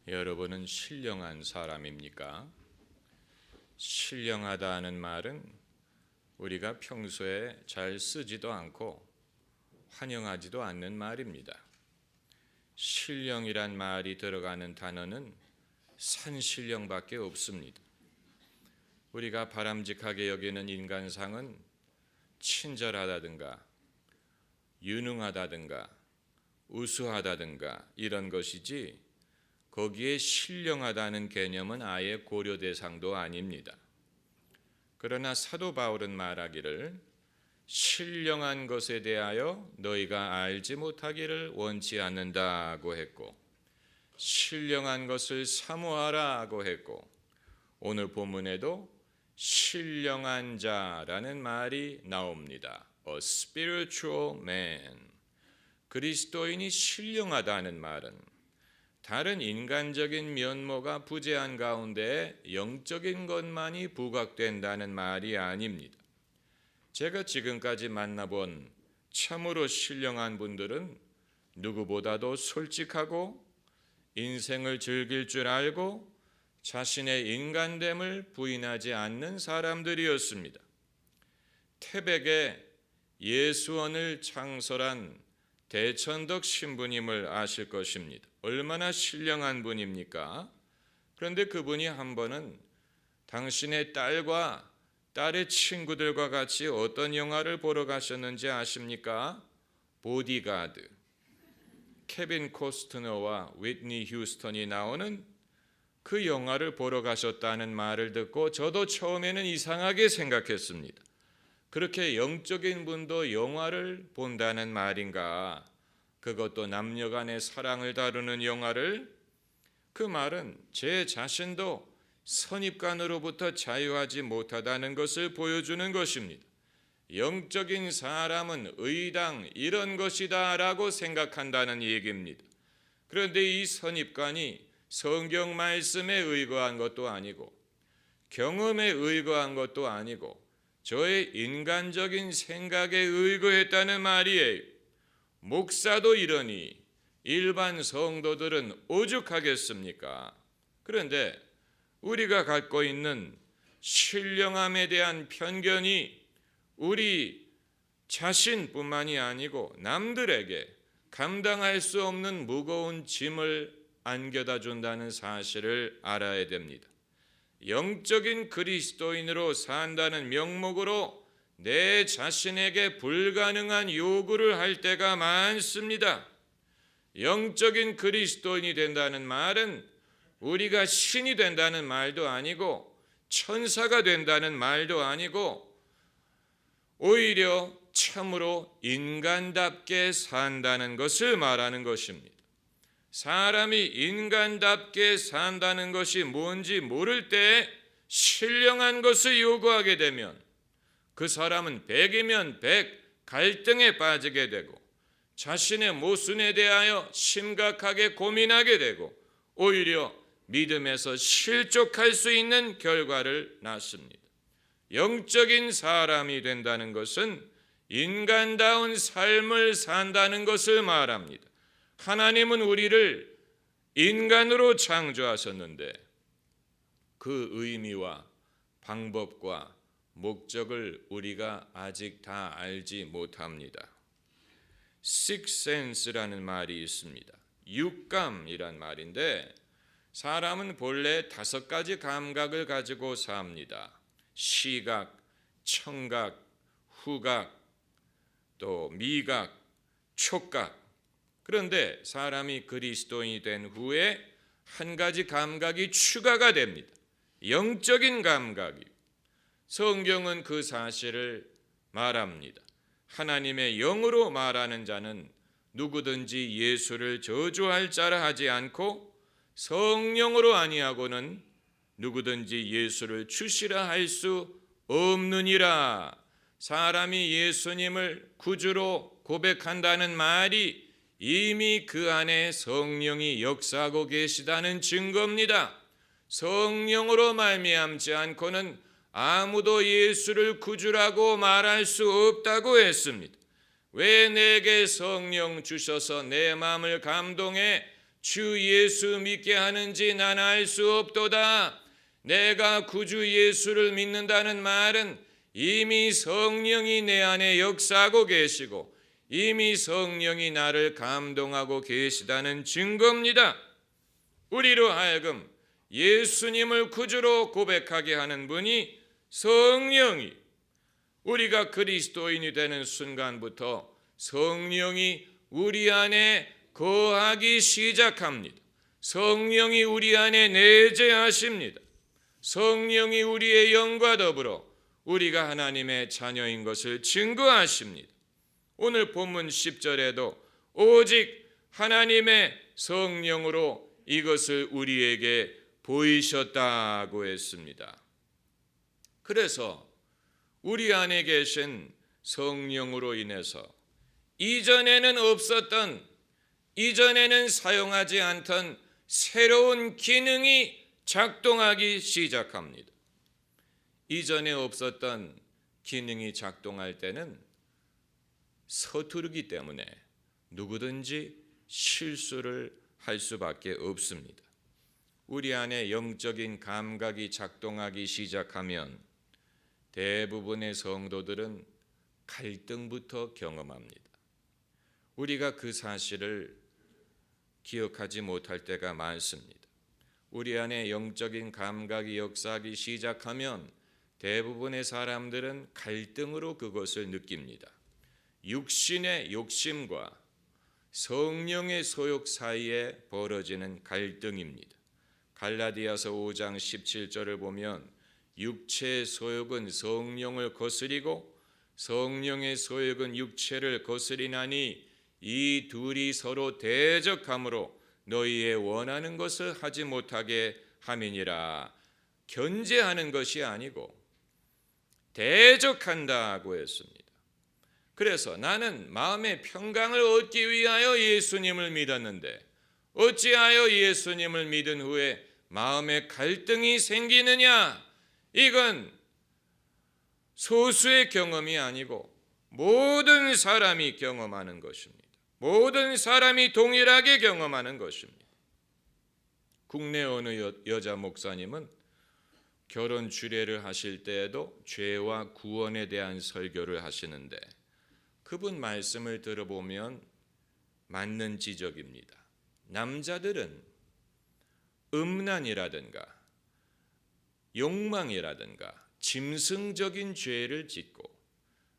여러분은 신령한 사람입니까? 신령하다는 말은 우리가 평소에 잘 쓰지도 않고 환영하지도 않는 말입니다. 신령이란 말이 들어가는 단어는 산신령밖에 없습니다. 우리가 바람직하게 여기는 인간상은 친절하다든가 유능하다든가 우수하다든가 이런 것이지 거기에 신령하다는 개념은 아예 고려 대상도 아닙니다. 그러나 사도 바울은 말하기를 신령한 것에 대하여 너희가 알지 못하기를 원치 않는다고 했고 신령한 것을 사모하라고 했고 오늘 본문에도 신령한 자라는 말이 나옵니다. A spiritual man. 그리스도인이 신령하다는 말은 다른 인간적인 면모가 부재한 가운데 영적인 것만이 부각된다는 말이 아닙니다. 제가 지금까지 만나본 참으로 신령한 분들은 누구보다도 솔직하고 인생을 즐길 줄 알고 자신의 인간됨을 부인하지 않는 사람들이었습니다. 태백에 예수원을 창설한 대천덕 신부님을 아실 것입니다. 얼마나 신령한 분입니까? 그런데 그분이 한 번은 당신의 딸과 딸의 친구들과 같이 어떤 영화를 보러 가셨는지 아십니까? 보디가드. 케빈 코스트너와 휘트니 휴스턴이 나오는 그 영화를 보러 가셨다는 말을 듣고 저도 처음에는 이상하게 생각했습니다. 그렇게 영적인 분도 영화를 본다는 말인가? 그것도 남녀 간의 사랑을 다루는 영화를? 그 말은 제 자신도 선입관으로부터 자유하지 못하다는 것을 보여주는 것입니다. 영적인 사람은 의당 이런 것이다 라고 생각한다는 얘기입니다. 그런데 이 선입관이 성경 말씀에 의거한 것도 아니고 경험에 의거한 것도 아니고 저의 인간적인 생각에 의거했다는 말이에요. 목사도 이러니 일반 성도들은 오죽하겠습니까? 그런데 우리가 갖고 있는 신령함에 대한 편견이 우리 자신뿐만이 아니고 남들에게 감당할 수 없는 무거운 짐을 안겨다 준다는 사실을 알아야 됩니다. 영적인 그리스도인으로 산다는 명목으로 내 자신에게 불가능한 요구를 할 때가 많습니다. 영적인 그리스도인이 된다는 말은 우리가 신이 된다는 말도 아니고 천사가 된다는 말도 아니고 오히려 참으로 인간답게 산다는 것을 말하는 것입니다. 사람이 인간답게 산다는 것이 뭔지 모를 때 신령한 것을 요구하게 되면 그 사람은 100이면 100 갈등에 빠지게 되고 자신의 모순에 대하여 심각하게 고민하게 되고 오히려 믿음에서 실족할 수 있는 결과를 낳습니다. 영적인 사람이 된다는 것은 인간다운 삶을 산다는 것을 말합니다. 하나님은 우리를 인간으로 창조하셨는데 그 의미와 방법과 목적을 우리가 아직 다 알지 못합니다. Sixth sense라는 말이 있습니다. 육감이란 말인데 사람은 본래 5가지 감각을 가지고 삽니다. 시각, 청각, 후각, 또 미각, 촉각. 그런데 사람이 그리스도인이 된 후에 한 가지 감각이 추가가 됩니다. 영적인 감각이. 성경은 그 사실을 말합니다. 하나님의 영으로 말하는 자는 누구든지 예수를 저주할 자라 하지 않고 성령으로 아니하고는 누구든지 예수를 주시라 할 수 없느니라. 사람이 예수님을 구주로 고백한다는 말이 이미 그 안에 성령이 역사하고 계시다는 증거입니다. 성령으로 말미암지 않고는 아무도 예수를 구주라고 말할 수 없다고 했습니다. 왜 내게 성령 주셔서 내 마음을 감동해 주 예수 믿게 하는지 난 알 수 없도다. 내가 구주 예수를 믿는다는 말은 이미 성령이 내 안에 역사하고 계시고 이미 성령이 나를 감동하고 계시다는 증거입니다. 우리로 하여금 예수님을 구주로 고백하게 하는 분이 성령이, 우리가 그리스도인이 되는 순간부터 성령이 우리 안에 거하기 시작합니다. 성령이 우리 안에 내재하십니다. 성령이 우리의 영과 더불어 우리가 하나님의 자녀인 것을 증거하십니다. 오늘 본문 10절에도 오직 하나님의 성령으로 이것을 우리에게 보이셨다고 했습니다. 그래서 우리 안에 계신 성령으로 인해서 이전에는 없었던, 이전에는 사용하지 않던 새로운 기능이 작동하기 시작합니다. 이전에 없었던 기능이 작동할 때는 서투르기 때문에 누구든지 실수를 할 수밖에 없습니다. 우리 안에 영적인 감각이 작동하기 시작하면 대부분의 성도들은 갈등부터 경험합니다. 우리가 그 사실을 기억하지 못할 때가 많습니다. 우리 안에 영적인 감각이 역사하기 시작하면 대부분의 사람들은 갈등으로 그것을 느낍니다. 육신의 욕심과 성령의 소욕 사이에 벌어지는 갈등입니다. 갈라디아서 5장 17절을 보면 육체의 소욕은 성령을 거스리고 성령의 소욕은 육체를 거스리나니 이 둘이 서로 대적함으로 너희의 원하는 것을 하지 못하게 함이니라. 견제하는 것이 아니고 대적한다고 했습니다. 그래서 나는 마음의 평강을 얻기 위하여 예수님을 믿었는데 어찌하여 예수님을 믿은 후에 마음의 갈등이 생기느냐? 이건 소수의 경험이 아니고 모든 사람이 경험하는 것입니다. 모든 사람이 동일하게 경험하는 것입니다. 국내 어느 여자 목사님은 결혼 주례를 하실 때에도 죄와 구원에 대한 설교를 하시는데 그분 말씀을 들어보면 맞는 지적입니다. 남자들은 음란이라든가 욕망이라든가 짐승적인 죄를 짓고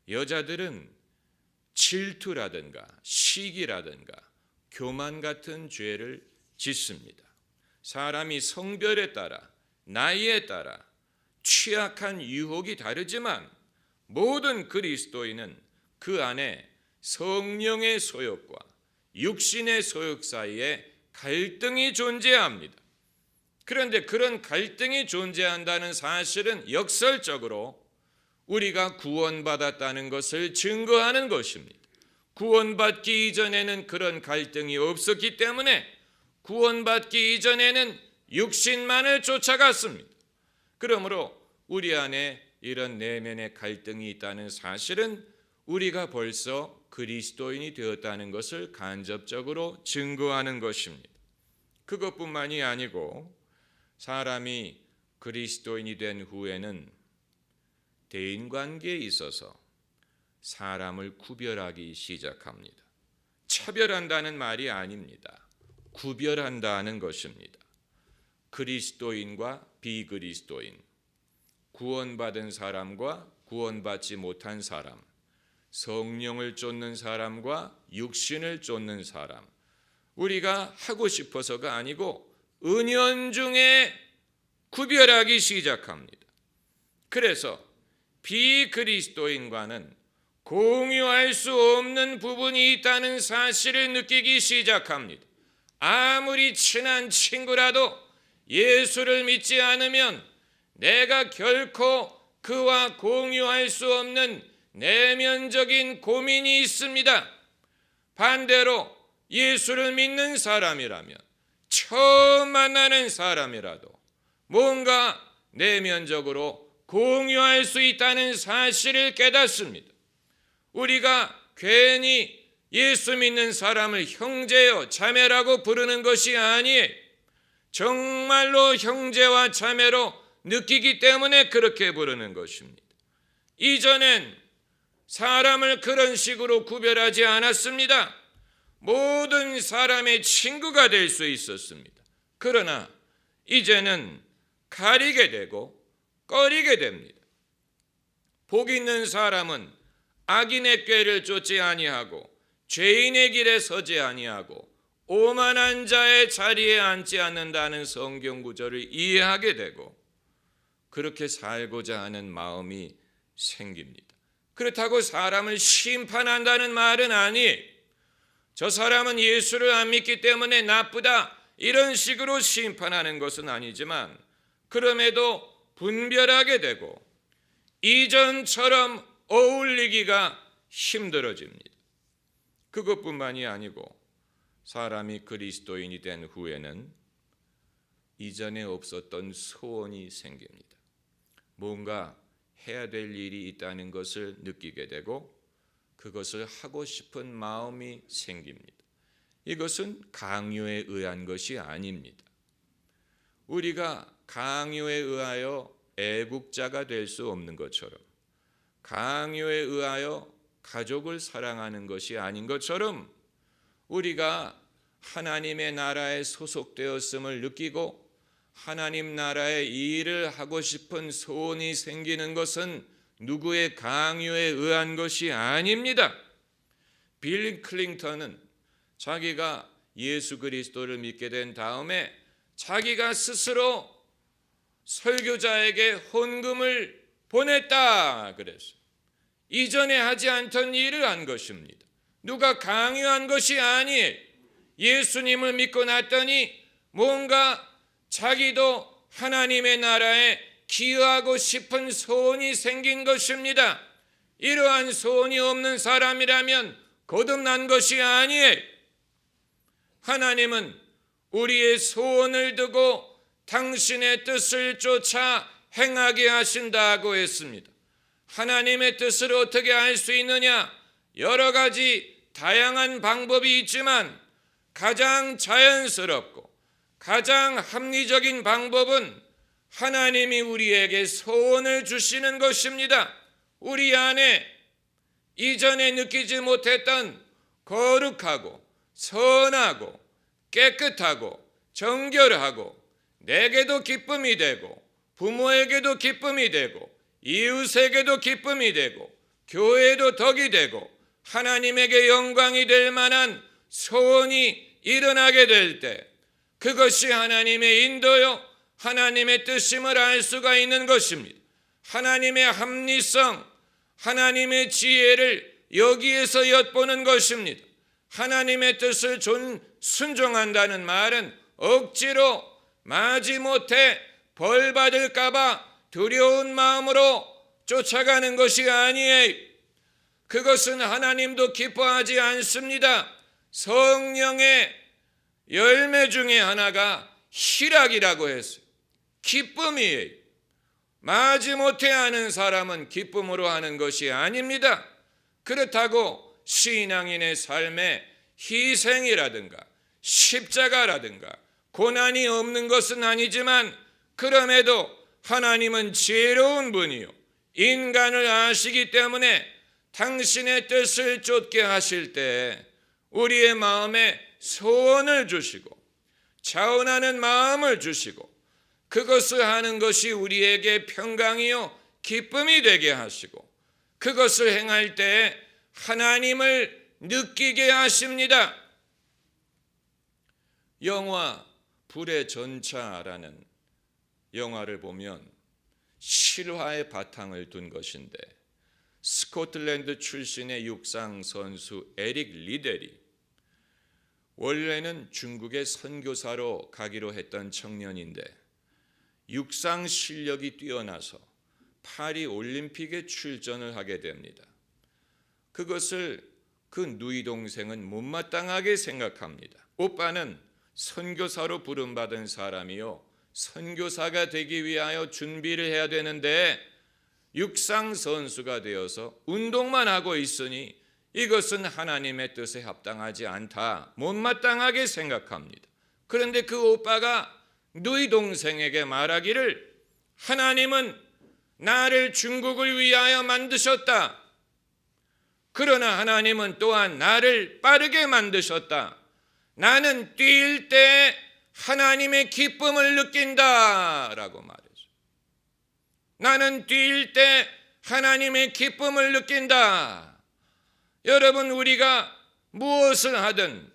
여자들은 질투라든가 시기라든가 교만 같은 죄를 짓습니다. 사람이 성별에 따라 나이에 따라 취약한 유혹이 다르지만 모든 그리스도인은 그 안에 성령의 소욕과 육신의 소욕 사이에 갈등이 존재합니다. 그런데 그런 갈등이 존재한다는 사실은 역설적으로 우리가 구원받았다는 것을 증거하는 것입니다. 구원받기 이전에는 그런 갈등이 없었기 때문에 구원받기 이전에는 육신만을 쫓아갔습니다. 그러므로 우리 안에 이런 내면의 갈등이 있다는 사실은 우리가 벌써 그리스도인이 되었다는 것을 간접적으로 증거하는 것입니다. 그것뿐만이 아니고 사람이 그리스도인이 된 후에는 대인관계에 있어서 사람을 구별하기 시작합니다. 차별한다는 말이 아닙니다. 구별한다는 것입니다. 그리스도인과 비그리스도인, 구원받은 사람과 구원받지 못한 사람, 성령을 쫓는 사람과 육신을 쫓는 사람, 우리가 하고 싶어서가 아니고 은연중에 구별하기 시작합니다. 그래서 비그리스도인과는 공유할 수 없는 부분이 있다는 사실을 느끼기 시작합니다. 아무리 친한 친구라도 예수를 믿지 않으면 내가 결코 그와 공유할 수 없는 내면적인 고민이 있습니다. 반대로 예수를 믿는 사람이라면 처음 만나는 사람이라도 뭔가 내면적으로 공유할 수 있다는 사실을 깨닫습니다. 우리가 괜히 예수 믿는 사람을 형제요 자매라고 부르는 것이 아니에요. 정말로 형제와 자매로 느끼기 때문에 그렇게 부르는 것입니다. 이전엔 사람을 그런 식으로 구별하지 않았습니다. 모든 사람의 친구가 될 수 있었습니다. 그러나 이제는 가리게 되고 꺼리게 됩니다. 복 있는 사람은 악인의 꾀를 쫓지 아니하고 죄인의 길에 서지 아니하고 오만한 자의 자리에 앉지 않는다는 성경 구절을 이해하게 되고 그렇게 살고자 하는 마음이 생깁니다. 그렇다고 사람을 심판한다는 말은 아니에요. 저 사람은 예수를 안 믿기 때문에 나쁘다 이런 식으로 심판하는 것은 아니지만 그럼에도 분별하게 되고 이전처럼 어울리기가 힘들어집니다. 그것뿐만이 아니고 사람이 그리스도인이 된 후에는 이전에 없었던 소원이 생깁니다. 뭔가 해야 될 일이 있다는 것을 느끼게 되고 그것을 하고 싶은 마음이 생깁니다. 이것은 강요에 의한 것이 아닙니다. 우리가 강요에 의하여 애국자가 될 수 없는 것처럼 강요에 의하여 가족을 사랑하는 것이 아닌 것처럼 우리가 하나님의 나라에 소속되었음을 느끼고 하나님 나라의 일을 하고 싶은 소원이 생기는 것은 누구의 강요에 의한 것이 아닙니다. 빌 클린턴은 자기가 예수 그리스도를 믿게 된 다음에 자기가 스스로 설교자에게 헌금을 보냈다 그랬어요. 이전에 하지 않던 일을 한 것입니다. 누가 강요한 것이 아니에요. 예수님을 믿고 났더니 뭔가 자기도 하나님의 나라에 기여하고 싶은 소원이 생긴 것입니다. 이러한 소원이 없는 사람이라면 거듭난 것이 아니에요. 하나님은 우리의 소원을 두고 당신의 뜻을 쫓아 행하게 하신다고 했습니다. 하나님의 뜻을 어떻게 알 수 있느냐? 여러 가지 다양한 방법이 있지만 가장 자연스럽고 가장 합리적인 방법은 하나님이 우리에게 소원을 주시는 것입니다. 우리 안에 이전에 느끼지 못했던 거룩하고 선하고 깨끗하고 정결하고 내게도 기쁨이 되고 부모에게도 기쁨이 되고 이웃에게도 기쁨이 되고 교회에도 덕이 되고 하나님에게 영광이 될 만한 소원이 일어나게 될 때 그것이 하나님의 인도요 하나님의 뜻임을 알 수가 있는 것입니다. 하나님의 합리성, 하나님의 지혜를 여기에서 엿보는 것입니다. 하나님의 뜻을 순종한다는 말은 억지로 마지못해 벌 받을까 봐 두려운 마음으로 쫓아가는 것이 아니에요. 그것은 하나님도 기뻐하지 않습니다. 성령의 열매 중에 하나가 희락이라고 했어요. 기쁨이에요. 마지못해 하는 사람은 기쁨으로 하는 것이 아닙니다. 그렇다고 신앙인의 삶에 희생이라든가 십자가라든가 고난이 없는 것은 아니지만 그럼에도 하나님은 지혜로운 분이요 인간을 아시기 때문에 당신의 뜻을 쫓게 하실 때 우리의 마음에 소원을 주시고 자원하는 마음을 주시고 그것을 하는 것이 우리에게 평강이요 기쁨이 되게 하시고 그것을 행할 때 하나님을 느끼게 하십니다. 영화 불의 전차라는 영화를 보면 실화의 바탕을 둔 것인데 스코틀랜드 출신의 육상 선수 에릭 리델이 원래는 중국의 선교사로 가기로 했던 청년인데 육상 실력이 뛰어나서 파리 올림픽에 출전을 하게 됩니다. 그것을 그 누이 동생은 못마땅하게 생각합니다. 오빠는 선교사로 부름받은 사람이요 선교사가 되기 위하여 준비를 해야 되는데 육상 선수가 되어서 운동만 하고 있으니 이것은 하나님의 뜻에 합당하지 않다, 못마땅하게 생각합니다. 그런데 그 오빠가 너희 동생에게 말하기를 하나님은 나를 중국을 위하여 만드셨다. 그러나 하나님은 또한 나를 빠르게 만드셨다. 나는 뛸 때 하나님의 기쁨을 느낀다 라고 말했어요. 나는 뛸 때 하나님의 기쁨을 느낀다. 여러분, 우리가 무엇을 하든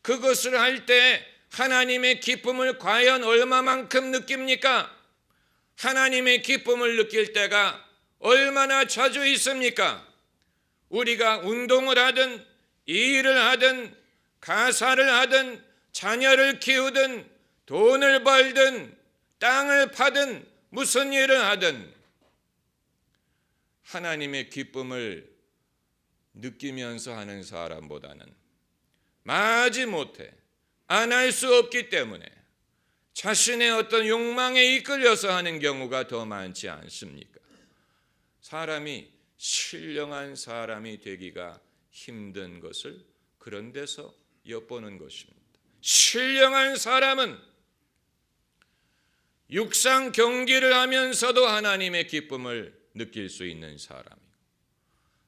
그것을 할 때 하나님의 기쁨을 과연 얼마만큼 느낍니까? 하나님의 기쁨을 느낄 때가 얼마나 자주 있습니까? 우리가 운동을 하든 일을 하든 가사를 하든 자녀를 키우든 돈을 벌든 땅을 파든 무슨 일을 하든 하나님의 기쁨을 느끼면서 하는 사람보다는 마지못해 안 할 수 없기 때문에 자신의 어떤 욕망에 이끌려서 하는 경우가 더 많지 않습니까? 사람이 신령한 사람이 되기가 힘든 것을 그런 데서 엿보는 것입니다. 신령한 사람은 육상 경기를 하면서도 하나님의 기쁨을 느낄 수 있는 사람이고,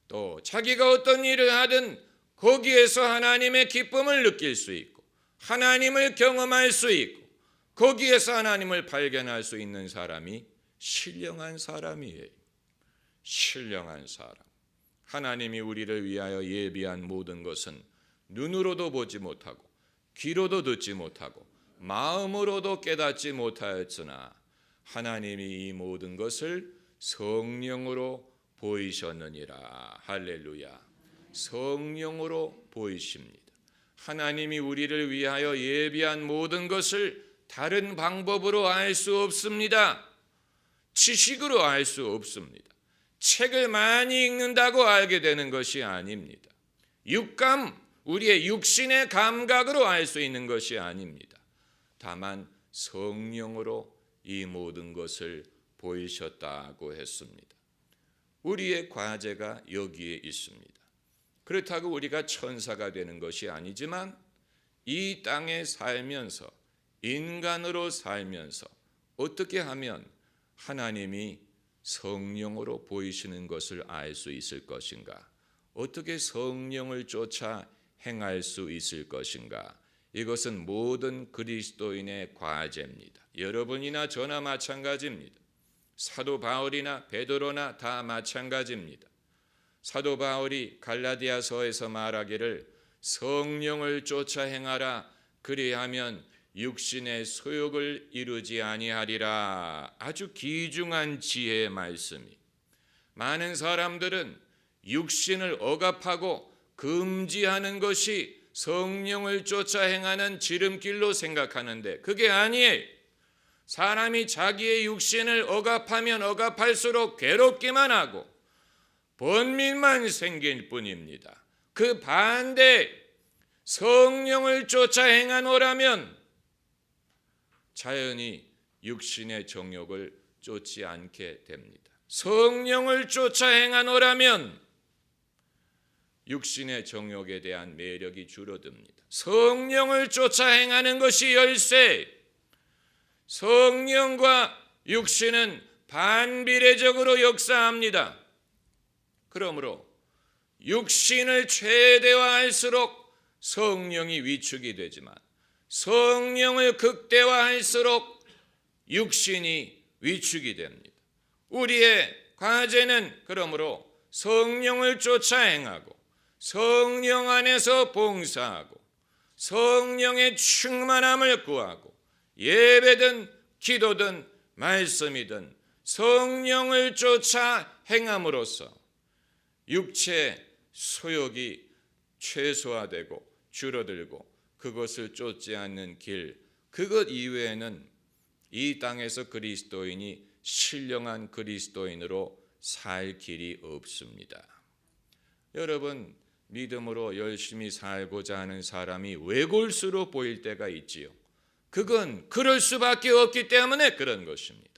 또 자기가 어떤 일을 하든 거기에서 하나님의 기쁨을 느낄 수 있고 하나님을 경험할 수 있고 거기에서 하나님을 발견할 수 있는 사람이 신령한 사람이에요. 신령한 사람. 하나님이 우리를 위하여 예비한 모든 것은 눈으로도 보지 못하고 귀로도 듣지 못하고 마음으로도 깨닫지 못하였으나 하나님이 이 모든 것을 성령으로 보이셨느니라. 할렐루야. 성령으로 보이십니다. 하나님이 우리를 위하여 예비한 모든 것을 다른 방법으로 알 수 없습니다. 지식으로 알 수 없습니다. 책을 많이 읽는다고 알게 되는 것이 아닙니다. 육감, 우리의 육신의 감각으로 알 수 있는 것이 아닙니다. 다만 성령으로 이 모든 것을 보이셨다고 했습니다. 우리의 과제가 여기에 있습니다. 그렇다고 우리가 천사가 되는 것이 아니지만 이 땅에 살면서 인간으로 살면서 어떻게 하면 하나님이 성령으로 보이시는 것을 알 수 있을 것인가? 어떻게 성령을 쫓아 행할 수 있을 것인가? 이것은 모든 그리스도인의 과제입니다. 여러분이나 저나 마찬가지입니다. 사도 바울이나 베드로나 다 마찬가지입니다. 사도 바울이 갈라디아서에서 말하기를 성령을 쫓아 행하라, 그리하면 육신의 소욕을 이루지 아니하리라. 아주 귀중한 지혜의 말씀이. 많은 사람들은 육신을 억압하고 금지하는 것이 성령을 쫓아 행하는 지름길로 생각하는데 그게 아니에요. 사람이 자기의 육신을 억압하면 억압할수록 괴롭기만 하고 번민만 생길 뿐입니다. 그 반대, 성령을 쫓아 행하노라면 자연히 육신의 정욕을 쫓지 않게 됩니다. 성령을 쫓아 행하노라면 육신의 정욕에 대한 매력이 줄어듭니다. 성령을 쫓아 행하는 것이 열쇠. 성령과 육신은 반비례적으로 역사합니다. 그러므로 육신을 최대화할수록 성령이 위축이 되지만 성령을 극대화할수록 육신이 위축이 됩니다. 우리의 과제는 그러므로 성령을 쫓아 행하고 성령 안에서 봉사하고 성령의 충만함을 구하고 예배든 기도든 말씀이든 성령을 쫓아 행함으로써 육체 소욕이 최소화되고 줄어들고 그것을 쫓지 않는 길, 그것 이외에는 이 땅에서 그리스도인이 신령한 그리스도인으로 살 길이 없습니다. 여러분, 믿음으로 열심히 살고자 하는 사람이 외골수로 보일 때가 있지요. 그건 그럴 수밖에 없기 때문에 그런 것입니다.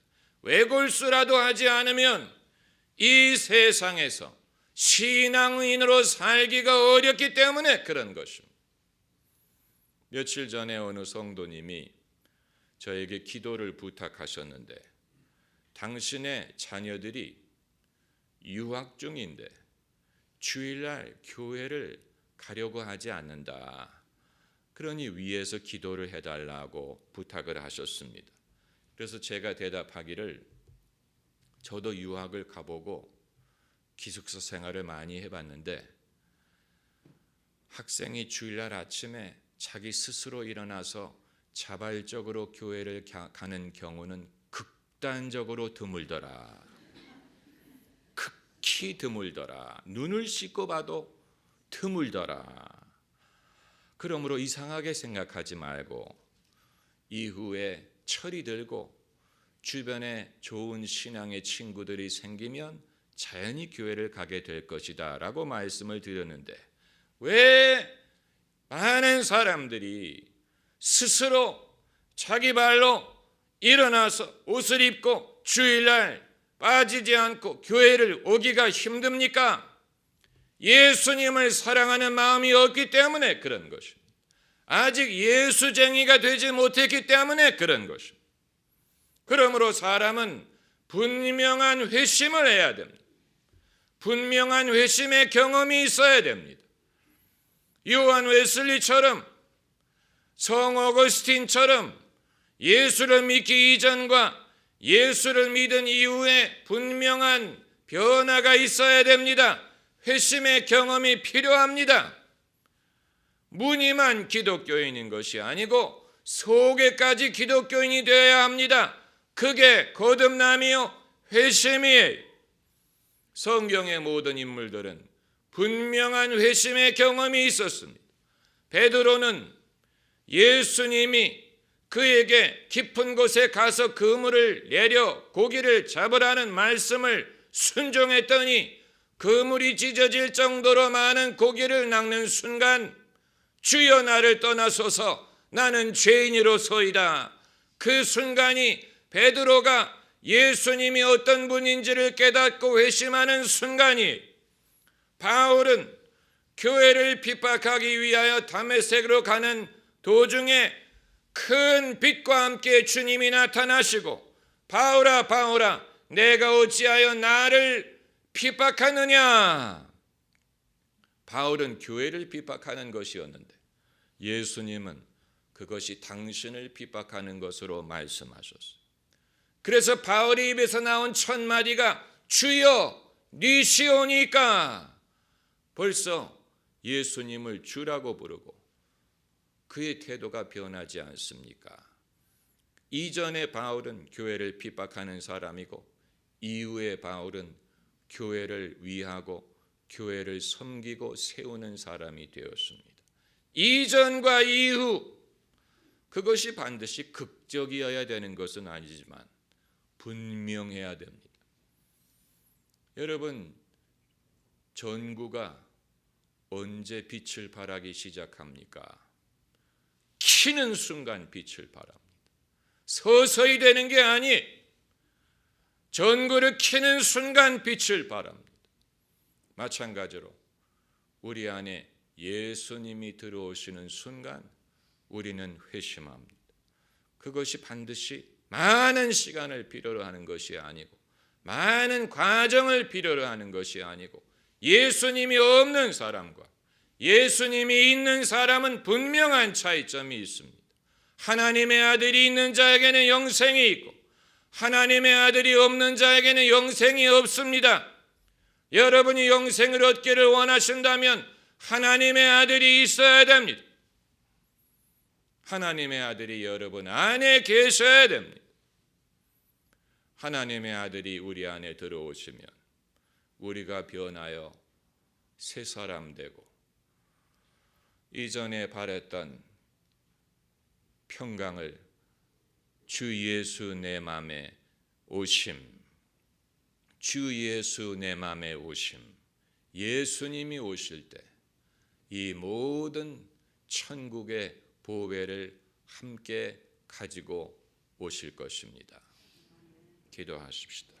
외골수라도 하지 않으면 이 세상에서 신앙인으로 살기가 어렵기 때문에 그런 것입니다. 며칠 전에 어느 성도님이 저에게 기도를 부탁하셨는데, 당신의 자녀들이 유학 중인데 주일날 교회를 가려고 하지 않는다. 그러니 위에서 기도를 해달라고 부탁을 하셨습니다. 그래서 제가 대답하기를, 저도 유학을 가보고 기숙사 생활을 많이 해봤는데 학생이 주일날 아침에 자기 스스로 일어나서 자발적으로 교회를 가는 경우는 극단적으로 드물더라. 극히 드물더라. 눈을 씻고 봐도 드물더라. 그러므로 이상하게 생각하지 말고 이후에 철이 들고 주변에 좋은 신앙의 친구들이 생기면 자연히 교회를 가게 될 것이다 라고 말씀을 드렸는데, 왜 많은 사람들이 스스로 자기 발로 일어나서 옷을 입고 주일날 빠지지 않고 교회를 오기가 힘듭니까? 예수님을 사랑하는 마음이 없기 때문에 그런 것입니다. 아직 예수쟁이가 되지 못했기 때문에 그런 것입니다. 그러므로 사람은 분명한 회심을 해야 됩니다. 분명한 회심의 경험이 있어야 됩니다. 요한 웨슬리처럼, 성 어거스틴처럼 예수를 믿기 이전과 예수를 믿은 이후에 분명한 변화가 있어야 됩니다. 회심의 경험이 필요합니다. 무늬만 기독교인인 것이 아니고 속에까지 기독교인이 되어야 합니다. 그게 거듭남이요 회심이에요. 성경의 모든 인물들은 분명한 회심의 경험이 있었습니다. 베드로는 예수님이 그에게 깊은 곳에 가서 그물을 내려 고기를 잡으라는 말씀을 순종했더니 그물이 찢어질 정도로 많은 고기를 낚는 순간, 주여 나를 떠나소서 나는 죄인이로소이다. 그 순간이 베드로가 예수님이 어떤 분인지를 깨닫고 회심하는 순간이, 바울은 교회를 핍박하기 위하여 다메섹으로 가는 도중에 큰 빛과 함께 주님이 나타나시고, 바울아 바울아 내가 어찌하여 나를 핍박하느냐. 바울은 교회를 핍박하는 것이었는데 예수님은 그것이 당신을 핍박하는 것으로 말씀하셨어요. 그래서 바울의 입에서 나온 첫 마디가 주여 니시오니까, 벌써 예수님을 주라고 부르고 그의 태도가 변하지 않습니까? 이전에 바울은 교회를 핍박하는 사람이고 이후에 바울은 교회를 위하고 교회를 섬기고 세우는 사람이 되었습니다. 이전과 이후, 그것이 반드시 극적이어야 되는 것은 아니지만 분명해야 됩니다. 여러분, 전구가 언제 빛을 발하기 시작합니까? 키는 순간 빛을 발합니다. 서서히 되는 게 아니, 전구를 키는 순간 빛을 발합니다. 마찬가지로 우리 안에 예수님이 들어오시는 순간 우리는 회심합니다. 그것이 반드시 많은 시간을 필요로 하는 것이 아니고 많은 과정을 필요로 하는 것이 아니고, 예수님이 없는 사람과 예수님이 있는 사람은 분명한 차이점이 있습니다. 하나님의 아들이 있는 자에게는 영생이 있고 하나님의 아들이 없는 자에게는 영생이 없습니다. 여러분이 영생을 얻기를 원하신다면 하나님의 아들이 있어야 됩니다. 하나님의 아들이 여러분 안에 계셔야 됩니다. 하나님의 아들이 우리 안에 들어오시면 우리가 변하여 새 사람 되고 이전에 바랬던 평강을 주 예수 내 맘에 오심, 주 예수 내 맘에 오심, 예수님이 오실 때 이 모든 천국의 보배를 함께 가지고 오실 것입니다. 기도하십시다.